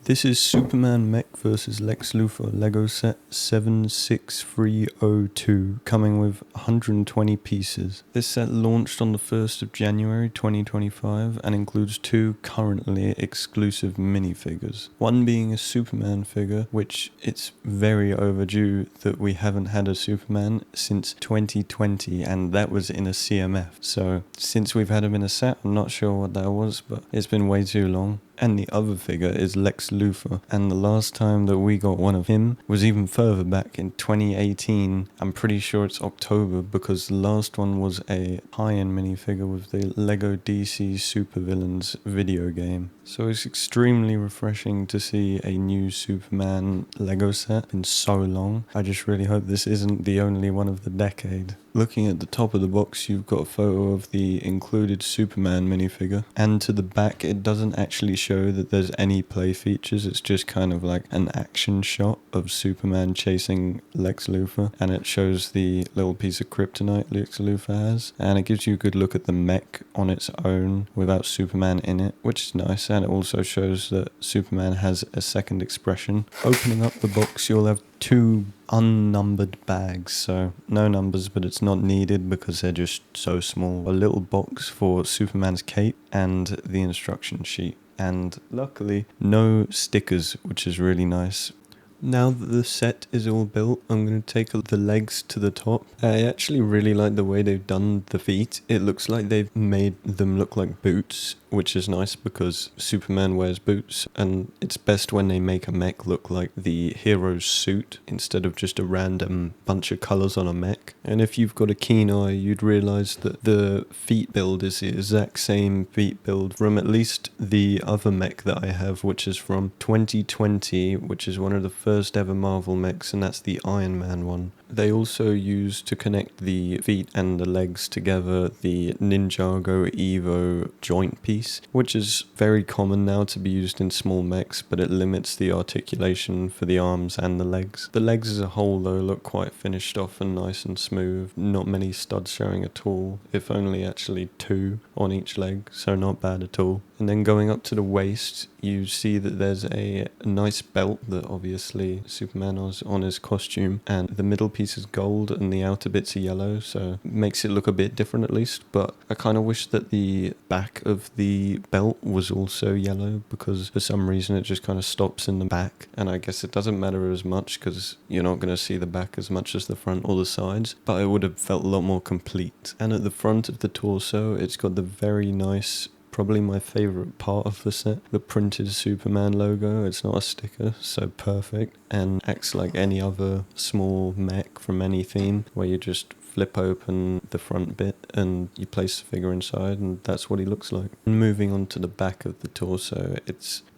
This is Superman Mech vs Lex Luthor Lego set 76302, coming with 120 pieces. This set launched on the 1st of January 2025 and includes two currently exclusive minifigures. One being a Superman figure, which it's very overdue that we haven't had a Superman since 2020, and that was in a CMF. So since we've had him in a set, I'm not sure what that was, but it's been way too long. And the other figure is Lex Luthor, and the last time that we got one of him was even further back in 2018. I'm pretty sure it's October, because the last one was a high-end minifigure with the Lego DC Supervillains video game. So it's extremely refreshing to see a new Superman Lego set in so long. I just really hope this isn't the only one of the decade. Looking at the top of the box, you've got a photo of the included Superman minifigure, and to the back it doesn't actually show that there's any play features. It's just kind of like an action shot of Superman chasing Lex Luthor, and it shows the little piece of kryptonite Lex Luthor has, and it gives you a good look at the mech on its own without Superman in it, which is nice, and it also shows that Superman has a second expression. Opening up the box, you'll have two unnumbered bags, so no numbers, but it's not needed because they're just so small. A little box for Superman's cape and the instruction sheet, and luckily no stickers, which is really nice. Now that the set is all built, I'm going to take the legs to the top. I actually really like the way they've done the feet. It looks like they've made them look like boots, which is nice because Superman wears boots, and it's best when they make a mech look like the hero's suit instead of just a random bunch of colours on a mech. And if you've got a keen eye, you'd realise that the feet build is the exact same feet build from at least the other mech that I have, which is from 2020, which is one of the first ever Marvel mechs, and that's the Iron Man one. They also use, to connect the feet and the legs together, the Ninjago Evo joint piece, which is very common now to be used in small mechs, but it limits the articulation for the arms and the legs. The legs as a whole though look quite finished off and nice and smooth, not many studs showing at all, if only actually two on each leg, so not bad at all. And then going up to the waist, you see that there's a nice belt that obviously Superman has on his costume, and the middle piece is gold and the outer bits are yellow, so it makes it look a bit different at least. But I kind of wish that the back of the belt was also yellow, because for some reason it just kind of stops in the back, and I guess it doesn't matter as much because you're not going to see the back as much as the front or the sides, but it would have felt a lot more complete. And at the front of the torso, it's got the very nice, probably my favourite part of the set, the printed Superman logo. It's not a sticker, so perfect, and acts like any other small mech from any theme, where you just flip open the front bit and you place the figure inside, and that's what he looks like. And moving on to the back of the torso,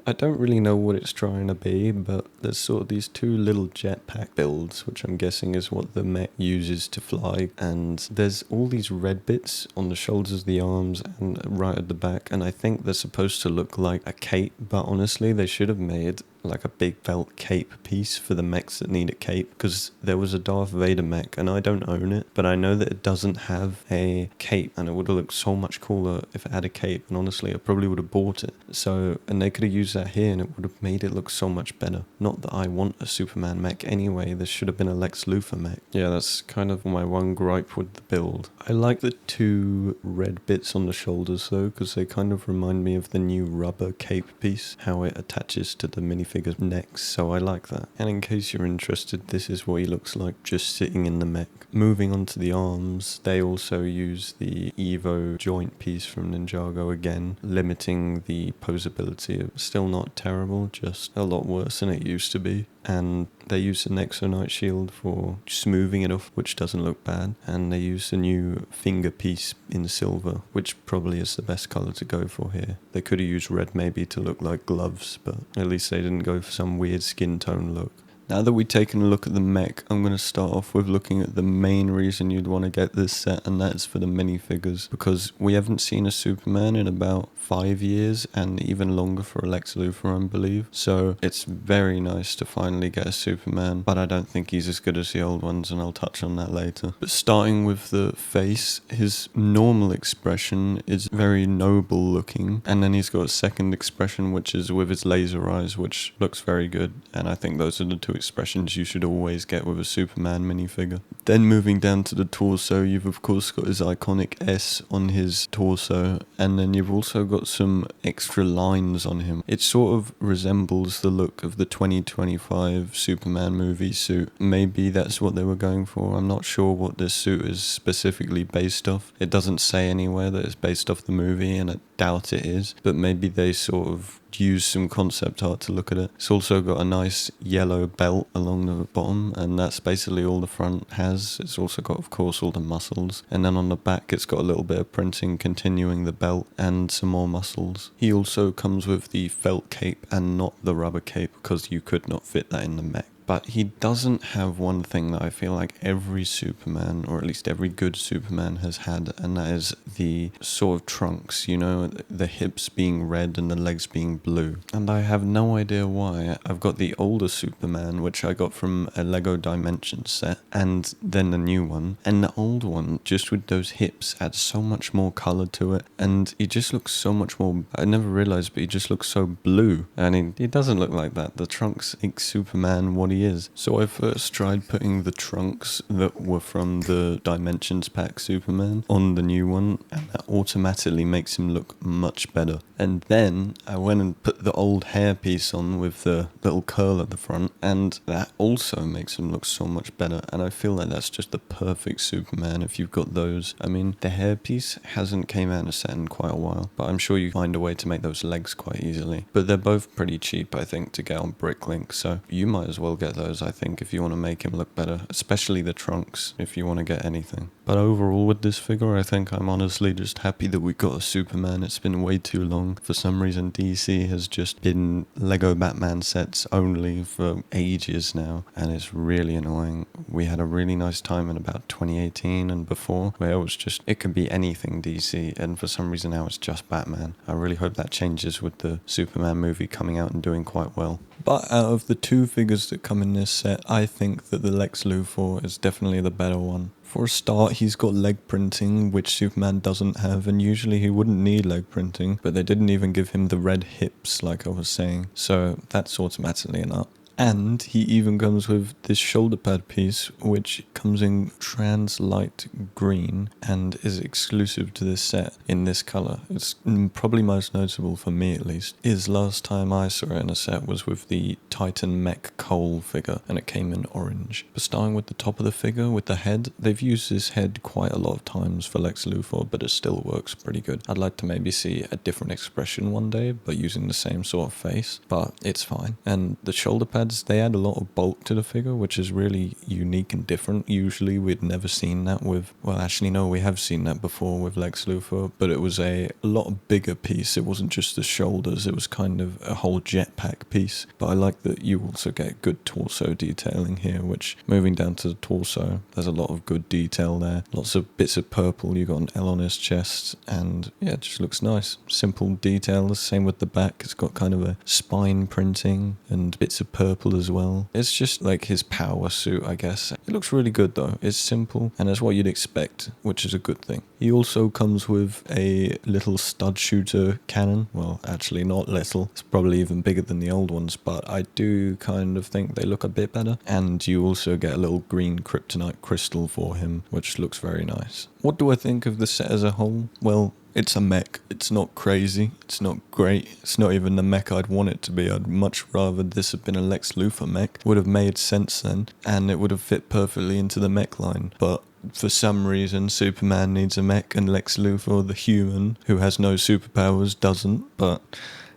I don't really know what it's trying to be, but there's sort of these two little jetpack builds, which I'm guessing is what the mech uses to fly, and there's all these red bits on the shoulders, the arms, and right at the back, and I think they're supposed to look like a cape, but honestly they should have made like a big belt cape piece for the mechs that need a cape, because there was a Darth Vader mech, and I don't own it, but I know that it doesn't have a cape, and it would have looked so much cooler if it had a cape, and honestly I probably would have bought it. So, and they could have used that here and it would have made it look so much better. Not that I want a Superman mech anyway, there should have been a Lex Luthor mech. Yeah, that's kind of my one gripe with the build. I like the two red bits on the shoulders though, because they kind of remind me of the new rubber cape piece, how it attaches to the minifigure's necks, so I like that. And in case you're interested, this is what he looks like just sitting in the mech. Moving on to the arms, they also use the Evo joint piece from Ninjago again, limiting the posability. Still not terrible, just a lot worse than it used to be. And they use an exonite shield for smoothing it off, which doesn't look bad. And they use a new finger piece in silver, which probably is the best colour to go for here. They could have used red maybe to look like gloves, but at least they didn't go for some weird skin tone look. Now that we've taken a look at the mech, I'm going to start off with looking at the main reason you'd want to get this set, and that's for the minifigures, because we haven't seen a Superman in about 5 years, and even longer for a Lex Luthor, I believe. So it's very nice to finally get a Superman, but I don't think he's as good as the old ones, and I'll touch on that later. But starting with the face, his normal expression is very noble looking, and then he's got a second expression which is with his laser eyes, which looks very good, and I think those are the two expressions you should always get with a Superman minifigure. Then moving down to the torso, you've of course got his iconic S on his torso, and then you've also got some extra lines on him. It sort of resembles the look of the 2025 Superman movie suit. Maybe that's what they were going for. I'm not sure what this suit is specifically based off. It doesn't say anywhere that it's based off the movie, and I doubt it is, but maybe they sort of use some concept art to look at it. It's also got a nice yellow belt along the bottom, and that's basically all the front has. It's also got, of course, all the muscles, and then on the back it's got a little bit of printing continuing the belt and some more muscles. He also comes with the felt cape and not the rubber cape, because you could not fit that in the mech. But he doesn't have one thing that I feel like every Superman, or at least every good Superman, has had, and that is the sort of trunks, you know, the hips being red and the legs being blue. And I have no idea why. I've got the older Superman, which I got from a Lego Dimensions set, and then the new one. And the old one, just with those hips, adds so much more colour to it, and he just looks so much more, I never realised, but he just looks so blue. And he doesn't look like that. The trunks make Superman what he is. So I first tried putting the trunks that were from the Dimensions pack Superman on the new one, and that automatically makes him look much better. And then I went and put the old hairpiece on with the little curl at the front, and that also makes him look so much better. And I feel like that's just the perfect Superman if you've got those. I mean, the hairpiece hasn't came out in a set in quite a while, but I'm sure you find a way to make those legs quite easily. But they're both pretty cheap, I think, to get on Bricklink, so you might as well get those, I think, if you want to make him look better, especially the trunks, if you want to get anything. But overall with this figure, I think I'm honestly just happy that we got a Superman. It's been way too long. For some reason, DC has just been Lego Batman sets only for ages now, and it's really annoying. We had a really nice time in about 2018 and before, where it was just, it could be anything DC, and for some reason now it's just Batman. I really hope that changes with the Superman movie coming out and doing quite well. But out of the two figures that come in this set, I think that the Lex Luthor is definitely the better one. For a start, he's got leg printing, which Superman doesn't have, and usually he wouldn't need leg printing, but they didn't even give him the red hips like I was saying, so that's automatically an up. And he even comes with this shoulder pad piece, which comes in trans light green and is exclusive to this set in this colour. It's probably most notable for me, at least. His last time I saw it in a set was with the Titan Mech Cole figure, and it came in orange. But starting with the top of the figure, with the head, they've used this head quite a lot of times for Lex Luthor, but it still works pretty good. I'd like to maybe see a different expression one day, but using the same sort of face, but it's fine. And the shoulder pad, they add a lot of bulk to the figure, which is really unique and different. Usually we'd never seen that with, well, actually no, we have seen that before with Lex Luthor, but it was a lot bigger piece. It wasn't just the shoulders, it was kind of a whole jetpack piece. But I like that you also get good torso detailing here, which, moving down to the torso, there's a lot of good detail there. Lots of bits of purple, you got an L on his chest, and yeah, it just looks nice. Simple details, same with the back, it's got kind of a spine printing and bits of purple as well. It's just like his power suit, I guess. It looks really good though. It's simple, and it's what you'd expect, which is a good thing. He also comes with a little stud shooter cannon. Well, actually not little. It's probably even bigger than the old ones, but I do kind of think they look a bit better. And you also get a little green kryptonite crystal for him, which looks very nice. What do I think of the set as a whole? Well, it's a mech. It's not crazy. It's not great. It's not even the mech I'd want it to be. I'd much rather this have been a Lex Luthor mech. It would have made sense then, and it would have fit perfectly into the mech line. But for some reason, Superman needs a mech, and Lex Luthor, the human, who has no superpowers, doesn't. But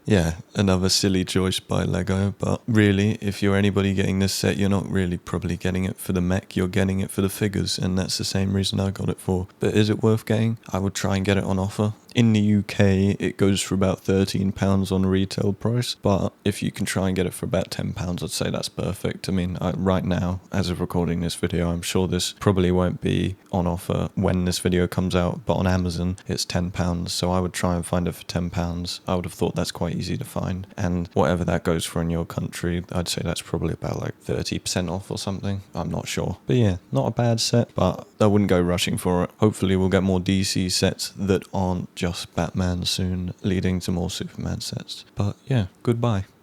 yeah, another silly choice by Lego, but really, if you're anybody getting this set, you're not really probably getting it for the mech, you're getting it for the figures, and that's the same reason I got it for. But is it worth getting? I would try and get it on offer. In the UK, it goes for about £13 on retail price, but if you can try and get it for about £10, I'd say that's perfect. I mean, right now, as of recording this video, I'm sure this probably won't be on offer when this video comes out, but on Amazon, it's £10, so I would try and find it for £10. I would have thought that's quite easy to find, and whatever that goes for in your country, I'd say that's probably about like 30% off or something. I'm not sure. But yeah, not a bad set, but I wouldn't go rushing for it. Hopefully we'll get more DC sets that aren't just Batman soon, leading to more Superman sets. But yeah, goodbye.